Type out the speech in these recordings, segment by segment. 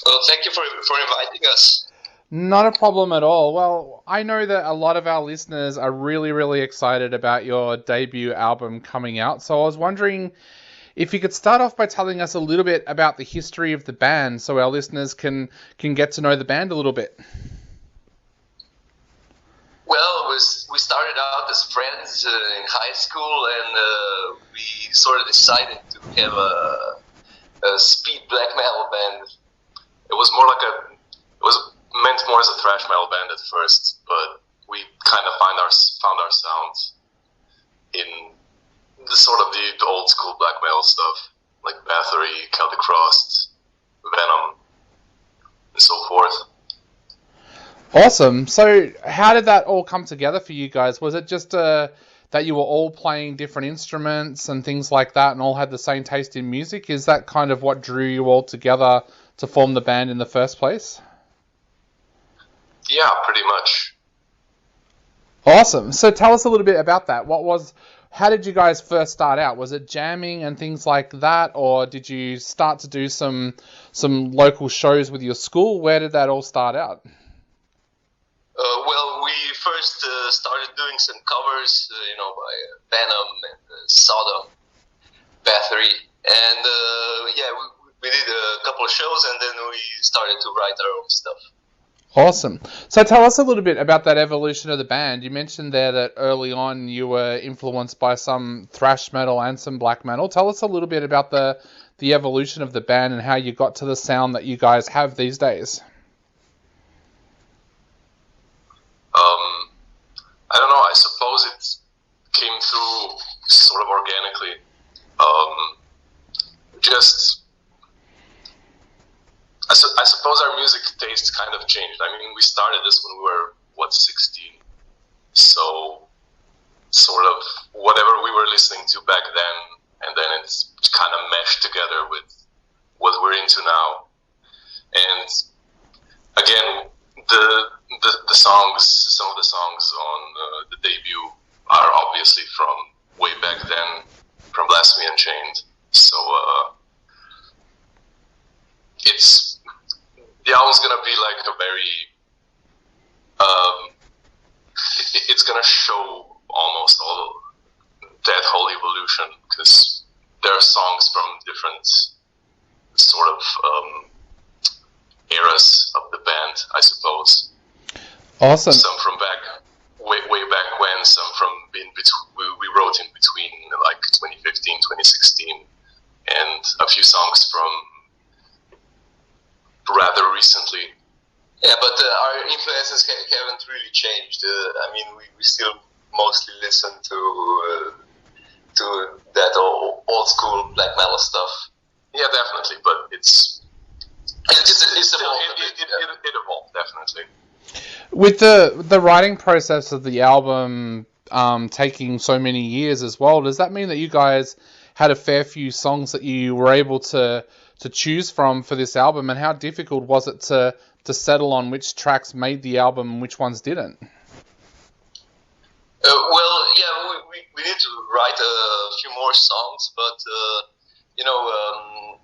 Well, thank you for inviting us. Not a problem at all. Well, I know that a lot of our listeners are really, really excited about your debut album coming out. So I was wondering if you could start off by telling us a little bit about the history of the band so our listeners can get to know the band a little bit. Well, we started out as friends in high school, and we sort of decided to have a speed black metal band. It was more like it was meant more as a thrash metal band at first, but we kind of found our sound in the sort of the old school black metal stuff, like Bathory, Celtic Frost, Venom, and so forth. Awesome. So, how did that all come together for you guys? Was it just that you were all playing different instruments and things like that and all had the same taste in music? Is that kind of what drew you all together to form the band in the first place? Yeah, pretty much. Awesome. So tell us a little bit about that. How did you guys first start out? Was it jamming and things like that, or did you start to do some local shows with your school? Where did that all start out? Well, we first started doing some covers, by Venom and Sodom, Bathory, and yeah, we did a couple of shows, and then we started to write our own stuff. Awesome. So tell us a little bit about that evolution of the band. You mentioned there that early on you were influenced by some thrash metal and some black metal. Tell us a little bit about the evolution of the band and how you got to the sound that you guys have these days. Um, I don't know. I suppose it came through sort of organically. Just I suppose our music taste kind of changed. I mean, we started this when we were 16, so sort of whatever we were listening to back then, and then it's kind of meshed together with what we're into now. And again, the songs, some of the songs on the debut are obviously from way back then, from Blasphemy Unchained. So it's the album's gonna be like a very it's gonna show almost all that whole evolution, because there are songs from different sort of eras of the band, I suppose. Awesome. Some from way back when, some from in between. We wrote in between, like 2015, 2016, and a few songs from rather recently. Yeah, but our influences haven't really changed. I mean, we still mostly listen to that old school black metal stuff. Yeah, definitely, but it's evolved. It evolved, definitely. With the writing process of the album taking so many years as well, does that mean that you guys had a fair few songs that you were able to choose from for this album, and how difficult was it to settle on which tracks made the album and which ones didn't? Well, yeah, we need to write a few more songs, but you know,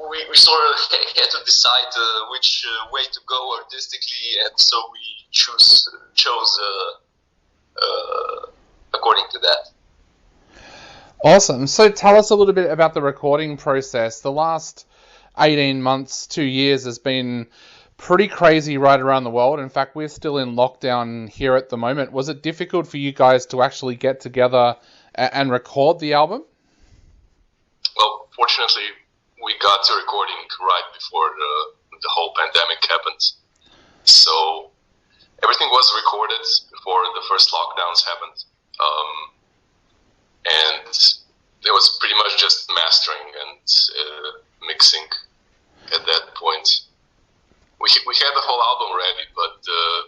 we sort of had to decide which way to go artistically, and so we chose according to that. Awesome. So tell us a little bit about the recording process. The last 18 months, 2 years has been pretty crazy right around the world. In fact, we're still in lockdown here at the moment. Was it difficult for you guys to actually get together and record the album? Well, fortunately, we got to recording right before the whole pandemic happened. So everything was recorded before the first lockdowns happened. And it was pretty much just mastering and mixing at that point. We had the whole album ready, but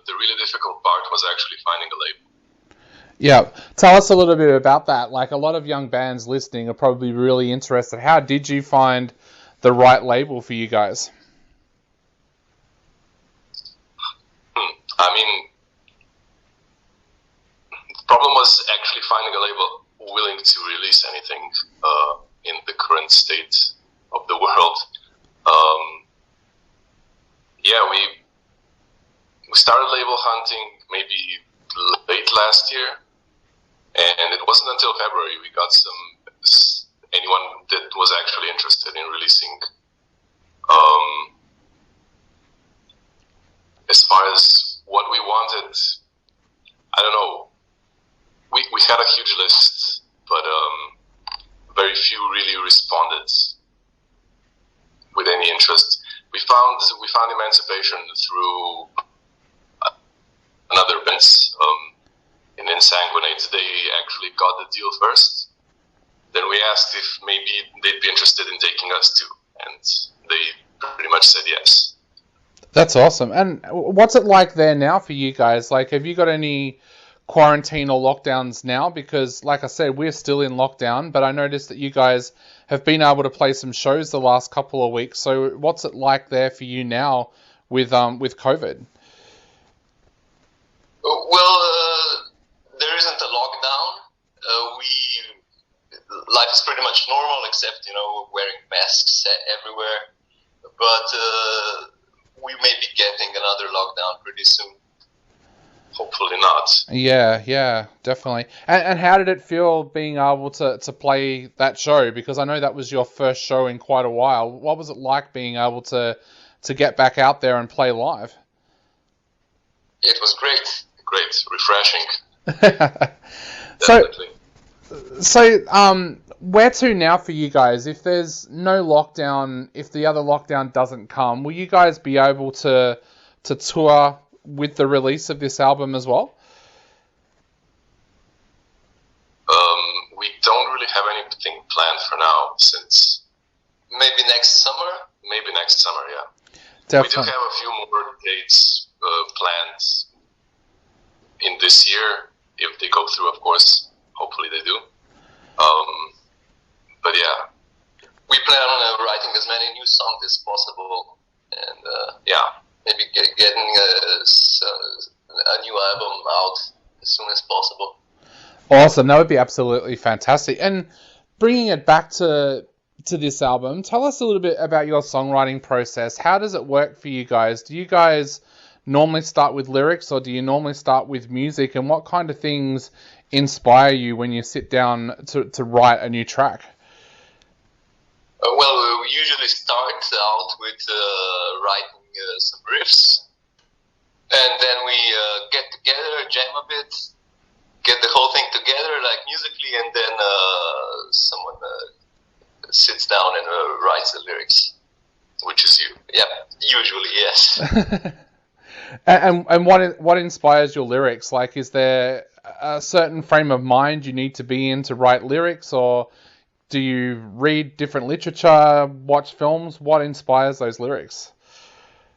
the really difficult part was actually finding a label. Yeah, tell us a little bit about that. Like, a lot of young bands listening are probably really interested. How did you find the right label for you guys? I mean, the problem was actually finding a label willing to release anything in the current state of the world. Um, yeah, we started label hunting maybe late last year, and it wasn't until February we got anyone that was actually interested in releasing. As far as what we wanted, I don't know. We had a huge list, but very few really responded with any interest. We found emancipation through another events in Insanguinate. They actually got the deal first. Then we asked if maybe they'd be interested in taking us too, and they pretty much said yes. That's awesome. And what's it like there now for you guys? Like, have you got any quarantine or lockdowns now? Because, like I said, we're still in lockdown, but I noticed that you guys have been able to play some shows the last couple of weeks. So what's it like there for you now with COVID? Well, there isn't a lockdown. Life is pretty much normal, except, wearing masks everywhere. But we may be getting another lockdown pretty soon. Hopefully not. Yeah, definitely. And how did it feel being able to play that show? Because I know that was your first show in quite a while. What was it like being able to get back out there and play live? It was great, refreshing. So, where to now for you guys? If there's no lockdown, if the other lockdown doesn't come, will you guys be able to tour with the release of this album as well? We don't really have anything planned for now, since maybe next summer, yeah. Definitely. We do have a few more dates planned in this year, if they go through, of course. Hopefully they do. But yeah, we plan on writing as many new songs as possible, and maybe getting a new album out as soon as possible. Awesome, that would be absolutely fantastic. And bringing it back to this album, tell us a little bit about your songwriting process. How does it work for you guys? Do you guys normally start with lyrics, or do you normally start with music? And what kind of things inspire you when you sit down to write a new track? Well, we usually start out with writing some riffs, and then we get together, jam a bit, get the whole thing together, like musically, and then someone sits down and writes the lyrics, which is you. Yeah, usually, yes. And what inspires your lyrics? Like, is there a certain frame of mind you need to be in to write lyrics, or do you read different literature, watch films? What inspires those lyrics?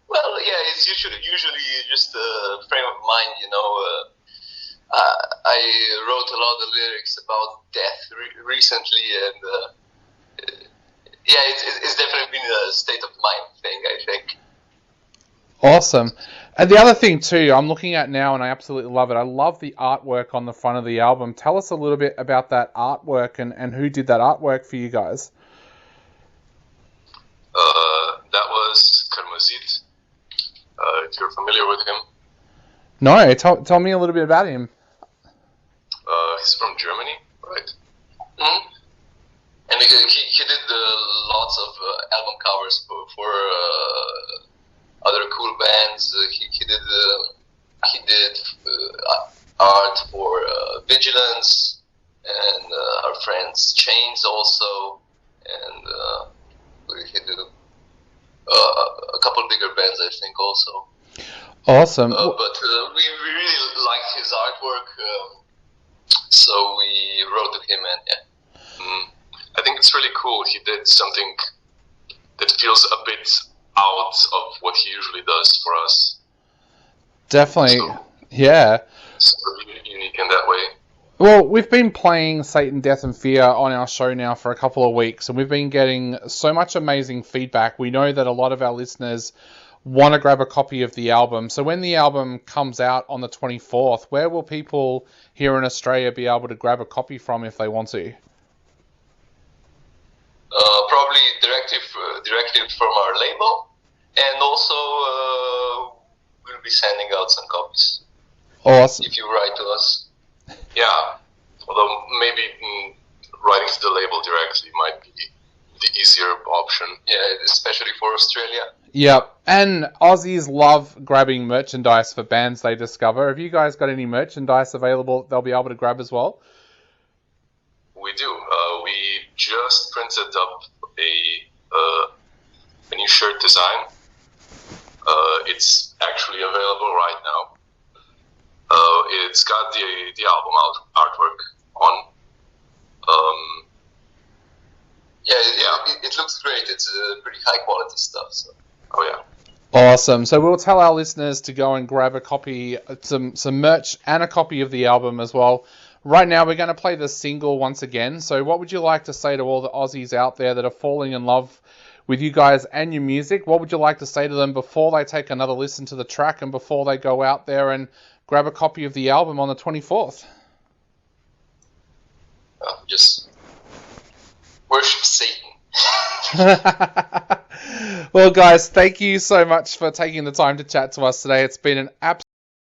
Well, yeah, it's usually just a frame of mind, I wrote a lot of lyrics about death recently, and it's definitely been a state of mind thing, I think. Awesome. And the other thing too, I'm looking at now, and I absolutely love it. I love the artwork on the front of the album. Tell us a little bit about that artwork and who did that artwork for you guys. That was Karmazit. If you're familiar with him. No, tell me a little bit about him. He's from Germany, right? Mm-hmm. And he did lots of album covers for other cool bands. He did art for Vigilance and our friends Chains also, and he did a couple bigger bands, I think, also. Awesome. But we really liked his artwork, so we wrote to him, and I think it's really cool. He did something that feels a bit out of what he usually does for us. Definitely, yeah. It's unique in that way. Well, we've been playing Satan, Death and Fear on our show now for a couple of weeks, and we've been getting so much amazing feedback. We know that a lot of our listeners want to grab a copy of the album. So when the album comes out on the 24th, where will people here in Australia be able to grab a copy from if they want to? Probably directive from our label, and also we'll be sending out some copies. Awesome. If you write to us. Yeah. Although maybe writing to the label directly might be the easier option. Yeah, especially for Australia. Yep. And Aussies love grabbing merchandise for bands they discover. Have you guys got any merchandise available they'll be able to grab as well? We do. We just printed up a new shirt design. It's actually available right now. It's got the album artwork on. It looks great. It's pretty high quality stuff. So. Oh yeah. Awesome. So we'll tell our listeners to go and grab a copy, some merch and a copy of the album as well. Right now we're going to play the single once again. So what would you like to say to all the Aussies out there that are falling in love with you guys and your music? What would you like to say to them before they take another listen to the track and before they go out there and grab a copy of the album on the 24th? Just worship Satan. Well, guys, thank you so much for taking the time to chat to us today. It's been an absolute